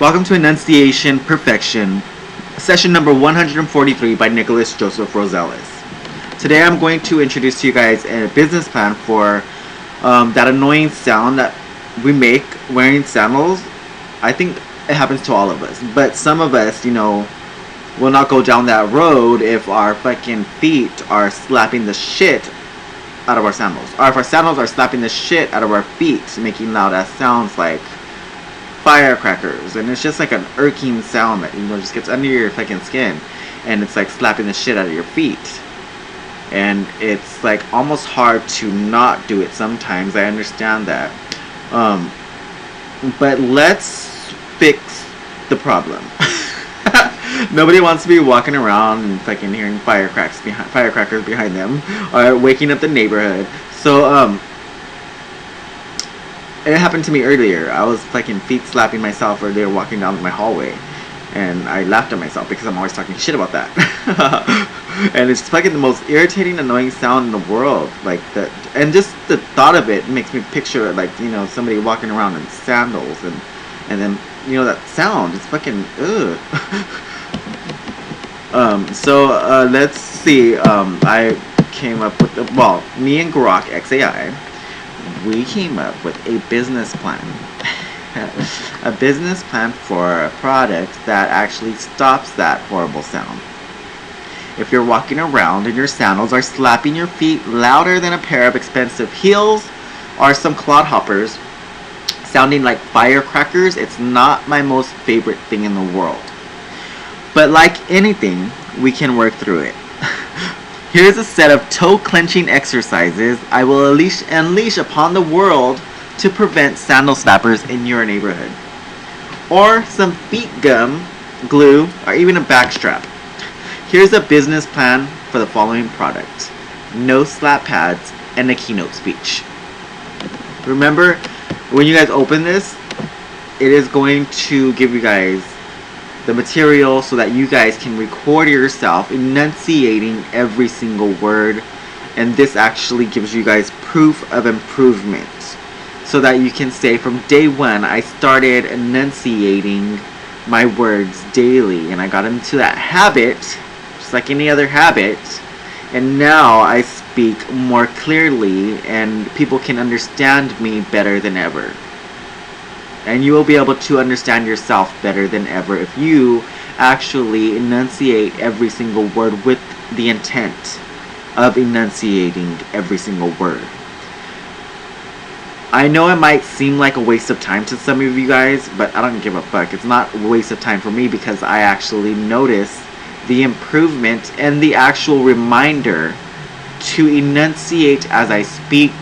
Welcome to Enunciation, Pefection, session number 143 by Nicholas Joseph Rosales. Today I'm going to introduce to you guys a business plan for that annoying sound that we make wearing sandals. I think it happens to all of us, but some of us, will not go down that road if our fucking feet are slapping the shit out of our sandals. Or if our sandals are slapping the shit out of our feet, making loud ass sounds like firecrackers, and it's just like an irking sound that just gets under your fucking skin, and it's like slapping the shit out of your feet, and it's like almost hard to not do it sometimes. I understand that, but let's fix the problem. Nobody wants to be walking around and fucking hearing firecrackers behind them, or waking up the neighborhood. So it happened to me earlier. I was fucking feet slapping myself earlier walking down my hallway, and I laughed at myself because I'm always talking shit about that. And it's fucking the most irritating, annoying sound in the world. Like that, and just the thought of it makes me picture like somebody walking around in sandals, and then that sound. It's fucking ugh. So let's see. I came up with me and Grok XAI. We came up with a business plan. A business plan for a product that actually stops that horrible sound. If you're walking around and your sandals are slapping your feet louder than a pair of expensive heels or some clodhoppers sounding like firecrackers, it's not my most favorite thing in the world. But like anything, we can work through it. Here's a set of toe-clenching exercises I will unleash upon the world to prevent sandal slappers in your neighborhood. Or some feet gum, glue, or even a back strap. Here's a business plan for the following product: NoSlap Pads and a keynote speech. Remember, when you guys open this, it is going to give you guys the material so that you guys can record yourself enunciating every single word, and this actually gives you guys proof of improvement so that you can say from day one I started enunciating my words daily and I got into that habit just like any other habit, and now I speak more clearly and people can understand me better than ever. And you will be able to understand yourself better than ever if you actually enunciate every single word with the intent of enunciating every single word. I know it might seem like a waste of time to some of you guys, but I don't give a fuck. It's not a waste of time for me because I actually notice the improvement and the actual reminder to enunciate as I speak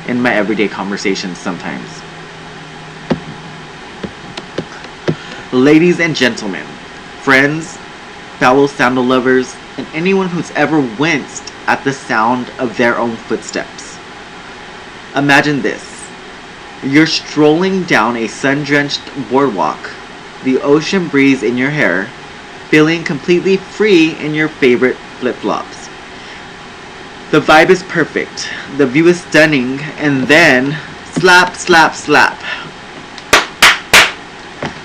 in my everyday conversations sometimes. Ladies and gentlemen, friends, fellow sandal lovers, and anyone who's ever winced at the sound of their own footsteps. Imagine this. You're strolling down a sun-drenched boardwalk, the ocean breeze in your hair, feeling completely free in your favorite flip-flops. The vibe is perfect, the view is stunning, and then slap, slap, slap.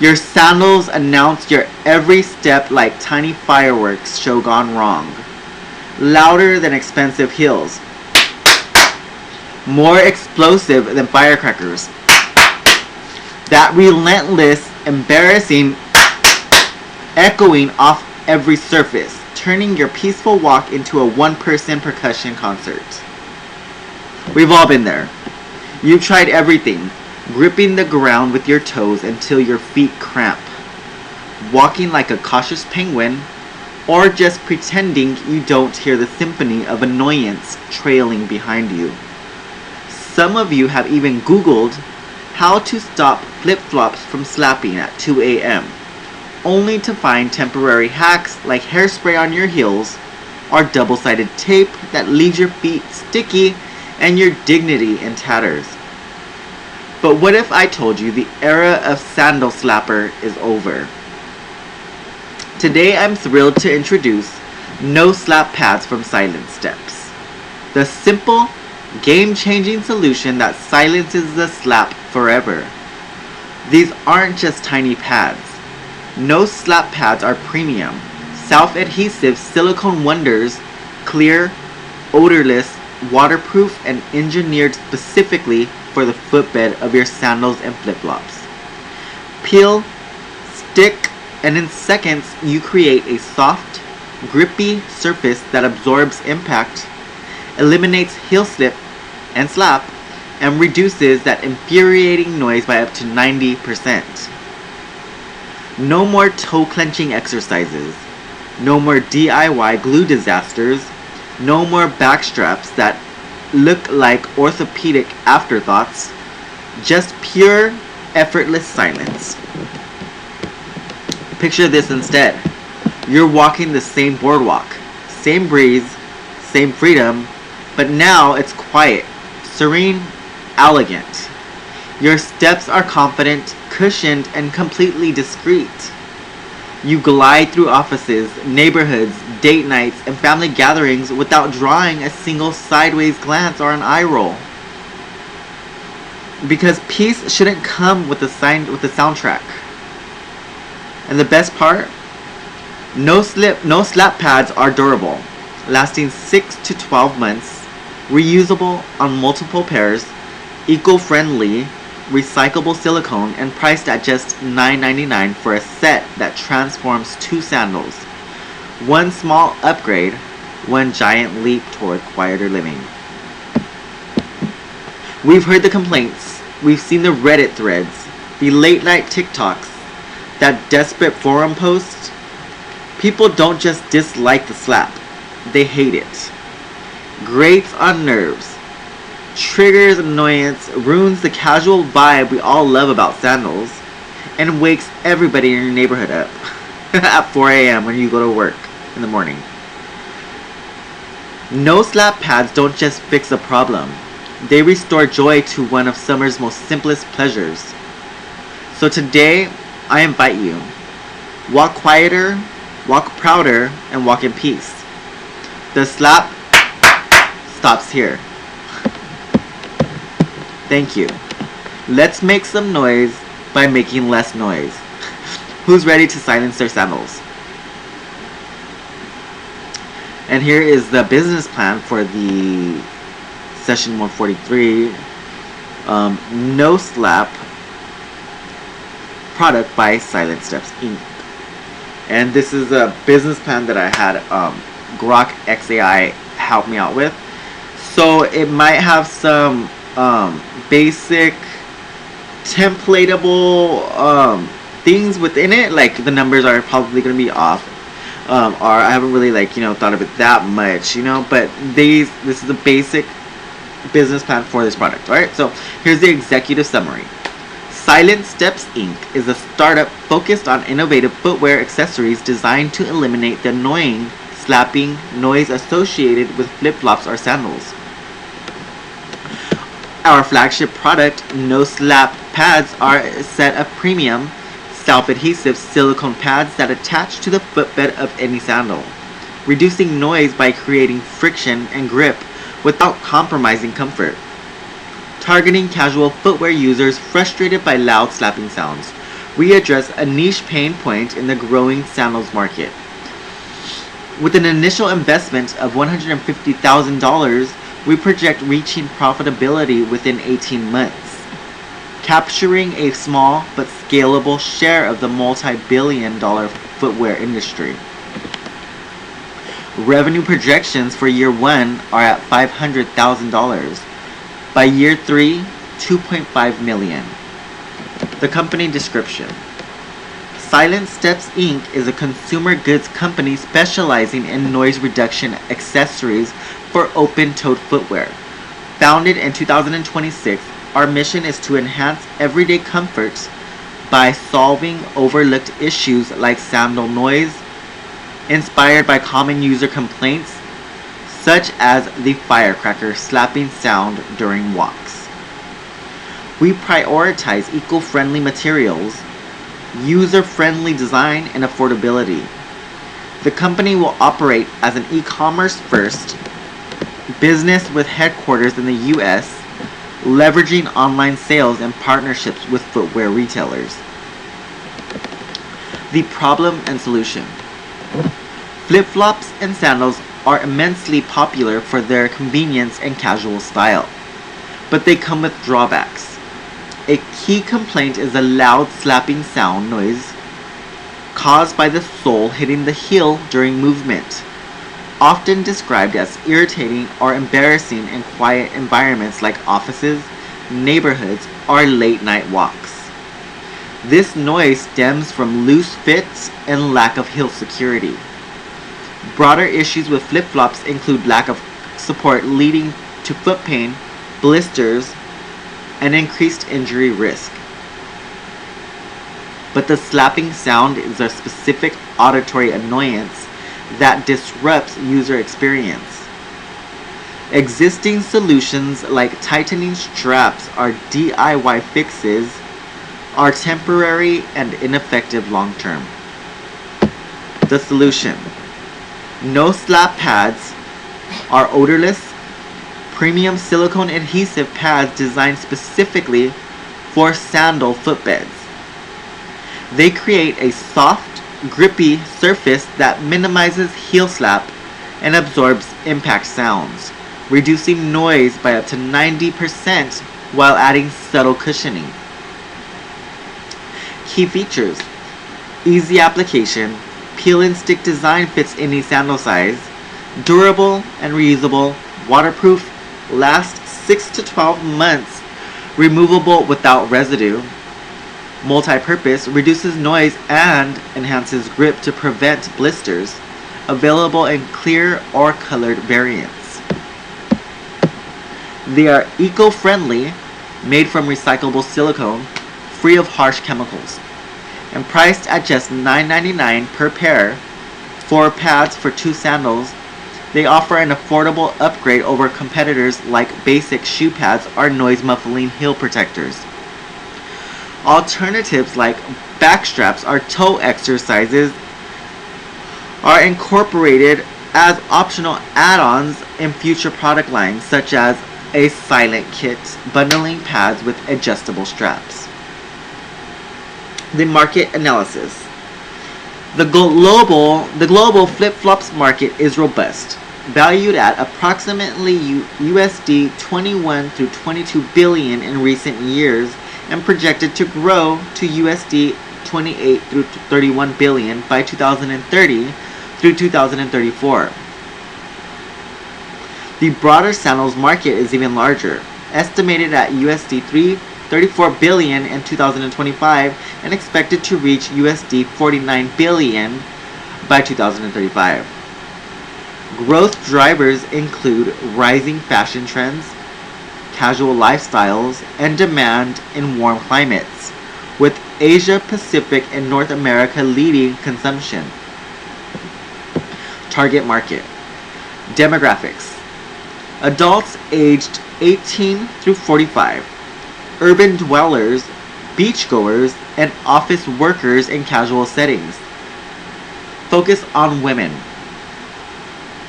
Your sandals announce your every step like tiny fireworks show gone wrong. Louder than expensive heels. More explosive than firecrackers. That relentless, embarrassing echoing off every surface, turning your peaceful walk into a one-person percussion concert. We've all been there. You've tried everything. Gripping the ground with your toes until your feet cramp, walking like a cautious penguin, or just pretending you don't hear the symphony of annoyance trailing behind you. Some of you have even Googled how to stop flip-flops from slapping at 2 a.m., only to find temporary hacks like hairspray on your heels or double-sided tape that leaves your feet sticky and your dignity in tatters. But what if I told you the era of sandal slapper is over? Today I'm thrilled to introduce NoSlap Pads from SilentSteps. The simple, game-changing solution that silences the slap forever. These aren't just tiny pads. NoSlap Pads are premium, self-adhesive silicone wonders, clear, odorless, waterproof, and engineered specifically for the footbed of your sandals and flip-flops. Peel, stick, and in seconds you create a soft, grippy surface that absorbs impact, eliminates heel slip and slap, and reduces that infuriating noise by up to 90%. No more toe-clenching exercises. No more DIY glue disasters. No more back straps that look like orthopedic afterthoughts. Just pure, effortless silence. Picture this instead. You're walking the same boardwalk, same breeze, same freedom, but now it's quiet, serene, elegant. Your steps are confident, cushioned, and completely discreet. You glide through offices, neighborhoods, date nights, and family gatherings without drawing a single sideways glance or an eye roll. Because peace shouldn't come with the soundtrack. And the best part? NoSlap Pads are durable, lasting 6 to 12 months, reusable on multiple pairs, eco-friendly, recyclable silicone, and priced at just $9.99 for a set that transforms 2 sandals. One small upgrade, one giant leap toward quieter living. We've heard the complaints, we've seen the Reddit threads, the late night TikToks, that desperate forum post. People don't just dislike the slap, they hate it. Grates on nerves, triggers annoyance, ruins the casual vibe we all love about sandals, and wakes everybody in your neighborhood up at 4 a.m. when you go to work in the morning. NoSlap Pads don't just fix a problem, they restore joy to one of summer's most simplest pleasures. So today, I invite you, walk quieter, walk prouder, and walk in peace. The slap stops here. Thank you. Let's make some noise by making less noise. Who's ready to silence their sandals? And here is the business plan for the session 143 NoSlap product by SilentSteps Inc. And this is a business plan that I had Grok XAI help me out with. So it might have some basic templatable things within it, like the numbers are probably going to be off, or I haven't really thought of it that much, but this is a basic business plan for this product. Alright, so here's the executive summary. SilentSteps Inc. is a startup focused on innovative footwear accessories designed to eliminate the annoying slapping noise associated with flip-flops or sandals. Our flagship product, NoSlap Pads, are a set of premium, self-adhesive silicone pads that attach to the footbed of any sandal, reducing noise by creating friction and grip without compromising comfort. Targeting casual footwear users frustrated by loud slapping sounds, we address a niche pain point in the growing sandals market. With an initial investment of $150,000, we project reaching profitability within 18 months, capturing a small but scalable share of the multi-billion-dollar footwear industry. Revenue projections for year 1 are at $500,000. By year 3, $2.5 million. The company description. SilentSteps Inc. is a consumer goods company specializing in noise reduction accessories for open-toed footwear. Founded in 2026, our mission is to enhance everyday comforts by solving overlooked issues like sandal noise, inspired by common user complaints such as the firecracker slapping sound during walks. We prioritize eco-friendly materials, user-friendly design, and affordability. The company will operate as an e-commerce first business with headquarters in the US, leveraging online sales and partnerships with footwear retailers. The problem and solution. Flip-flops and sandals are immensely popular for their convenience and casual style, but they come with drawbacks. A key complaint is the loud slapping sound noise caused by the sole hitting the heel during movement, often described as irritating or embarrassing in quiet environments like offices, neighborhoods, or late-night walks. This noise stems from loose fits and lack of heel security. Broader issues with flip-flops include lack of support leading to foot pain, blisters, and increased injury risk. But the slapping sound is a specific auditory annoyance that disrupts user experience. Existing solutions like tightening straps or DIY fixes are temporary and ineffective long term. The solution. NoSlap Pads are odorless, premium silicone adhesive pads designed specifically for sandal footbeds. They create a soft, grippy surface that minimizes heel slap and absorbs impact sounds, reducing noise by up to 90% while adding subtle cushioning. Key features: easy application, peel and stick design fits any sandal size, durable and reusable, waterproof, lasts 6 to 12 months, removable without residue, multi-purpose, reduces noise and enhances grip to prevent blisters, available in clear or colored variants. They are eco-friendly, made from recyclable silicone, free of harsh chemicals, and priced at just $9.99 per pair. 4 pads for 2 sandals. They offer an affordable upgrade over competitors like basic shoe pads or noise muffling heel protectors. Alternatives like back straps or toe exercises are incorporated as optional add-ons in future product lines, such as a silent kit bundling pads with adjustable straps. The market analysis. The global flip-flops market is robust, valued at approximately USD 21 through 22 billion in recent years, and projected to grow to USD 28 through 31 billion by 2030 through 2034. The broader sandals market is even larger, estimated at USD 34 billion in 2025 and expected to reach USD 49 billion by 2035. Growth drivers include rising fashion trends, casual lifestyles, and demand in warm climates, with Asia Pacific and North America leading consumption. Target market. Demographics. Adults aged 18 through 45, urban dwellers, beachgoers, and office workers in casual settings. Focus on women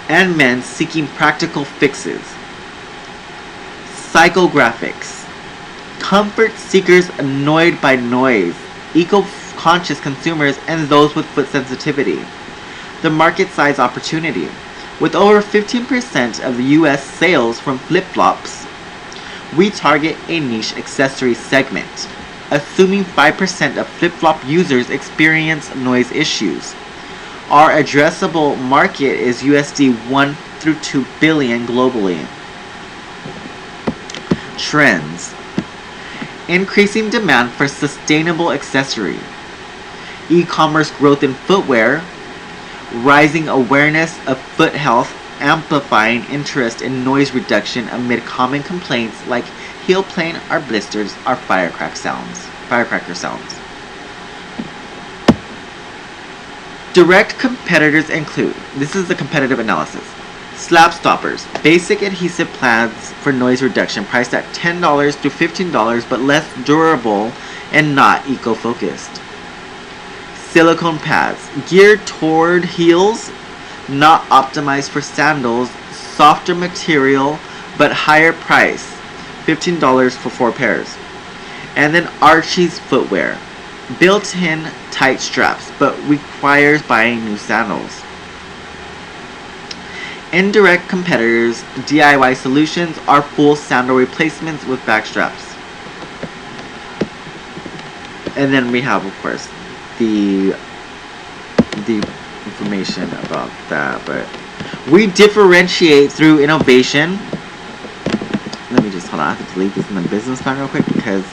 and men seeking practical fixes. Psychographics. Comfort seekers annoyed by noise, eco-conscious consumers, and those with foot sensitivity. The market size opportunity. With over 15% of the US sales from flip-flops, we target a niche accessory segment, assuming 5% of flip-flop users experience noise issues. Our addressable market is USD 1 through 2 billion globally. Trends. Increasing demand for sustainable accessory. E-commerce growth in footwear. Rising awareness of foot health, amplifying interest in noise reduction amid common complaints like heel pain or blisters or firecracker sounds. Direct competitors include, this is the competitive analysis, slap stoppers, basic adhesive pads for noise reduction priced at $10 to $15 but less durable and not eco-focused. Silicone pads, geared toward heels, not optimized for sandals, softer material but higher price, $15 for 4 pairs. And then Archie's Footwear. Built-in tight straps, but requires buying new sandals. Indirect competitors, DIY solutions, are full sandal replacements with back straps. And then we have, of course, the information about that. But we differentiate through innovation. Let me just, hold on, I have to delete this in the business plan real quick because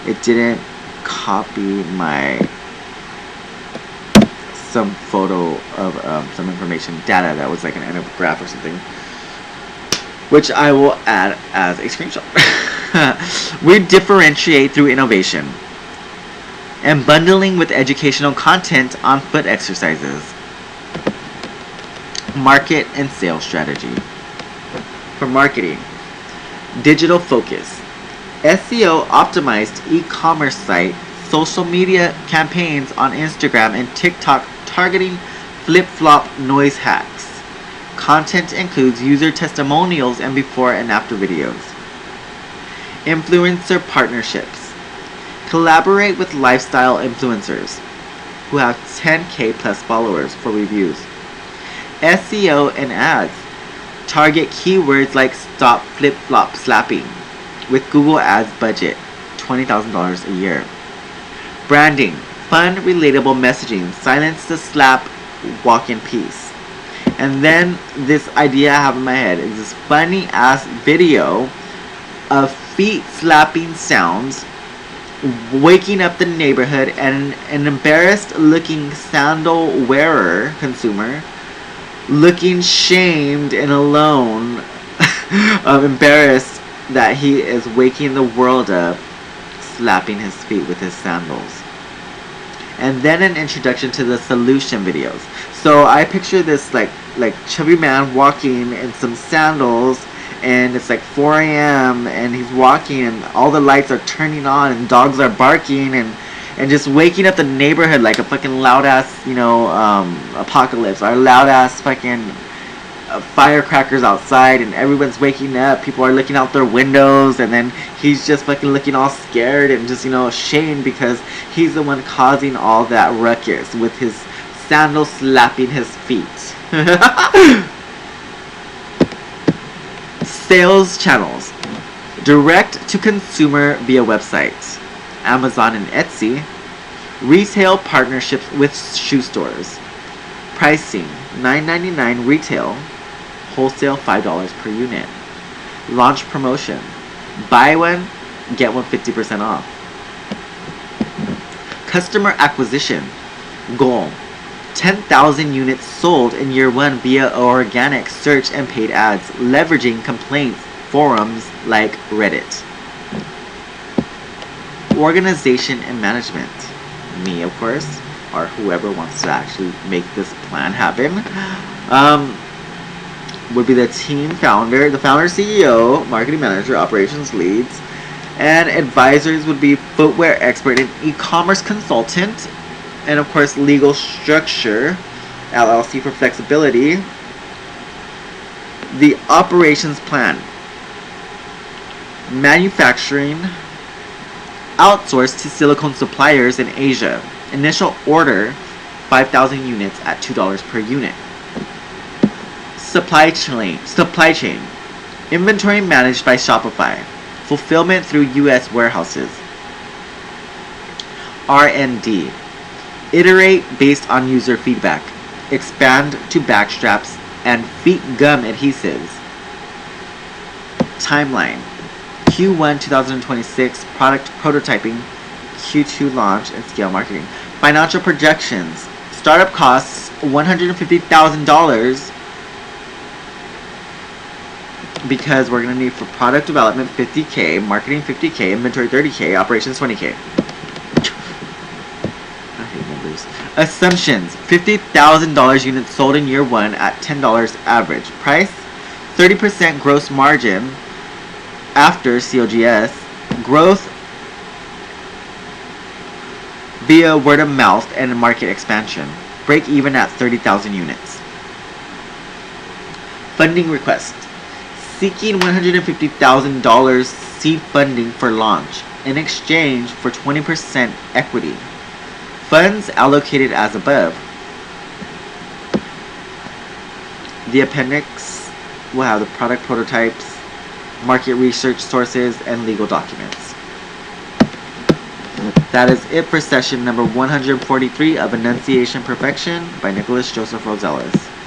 it didn't copy some photo of some information, data that was like an end of graph or something, which I will add as a screenshot. We differentiate through innovation and bundling with educational content on foot exercises. Market and sales strategy. For marketing, digital focus, SEO optimized e-commerce site, social media campaigns on Instagram and TikTok targeting flip-flop noise hacks. Content includes user testimonials and before and after videos. Influencer partnerships. Collaborate with lifestyle influencers who have 10K plus followers for reviews. SEO and ads. Target keywords like stop flip-flop slapping with Google Ads budget, $20,000 a year. Branding. Fun, relatable messaging. Silence the slap, walk in peace. And then this idea I have in my head is this funny ass video of feet slapping sounds waking up the neighborhood, and an embarrassed looking sandal wearer consumer looking shamed and alone embarrassed that he is waking the world up slapping his feet with his sandals. And then an introduction to the solution videos. So I picture this like chubby man walking in some sandals, and it's like 4 a.m. and he's walking and all the lights are turning on and dogs are barking and just waking up the neighborhood like a fucking loud ass, apocalypse, or loud ass fucking firecrackers outside, and everyone's waking up, people are looking out their windows, and then he's just fucking looking all scared and just, ashamed because he's the one causing all that ruckus with his sandal slapping his feet. Sales channels. Direct to consumer via websites, Amazon and Etsy. Retail partnerships with shoe stores. Pricing, $9.99 retail, wholesale $5 per unit. Launch promotion, buy one, get one 50% off. Customer acquisition, goal, 10,000 units sold in year 1 via organic search and paid ads, leveraging complaints forums like Reddit. Organization and management, me of course, or whoever wants to actually make this plan happen, would be the team founder, the founder, CEO, marketing manager, operations leads, and advisors would be footwear expert and e-commerce consultant, and of course legal structure, LLC for flexibility. The operations plan, manufacturing, outsourced to silicone suppliers in Asia. Initial order, 5,000 units at $2 per unit. Supply chain. Inventory managed by Shopify. Fulfillment through U.S. warehouses. R&D. Iterate based on user feedback. Expand to back straps and feet gum adhesives. Timeline. Q1 2026 product prototyping, Q2 launch and scale marketing. Financial projections. Startup costs $150,000 because we're going to need for product development $50K, marketing $50K, inventory $30K, operations $20K. I hate numbers. Assumptions. $50,000 units sold in year 1 at $10 average. Price, 30% gross margin after COGS. Growth via word of mouth and market expansion. Break even at 30,000 units. Funding request. seeking $150,000 seed funding for launch in exchange for 20% equity. Funds allocated as above. The appendix will have the product prototypes, market research sources, and legal documents. That is it for session number 143 of Enunciation Pefection by Nicholas Joseph Rosales.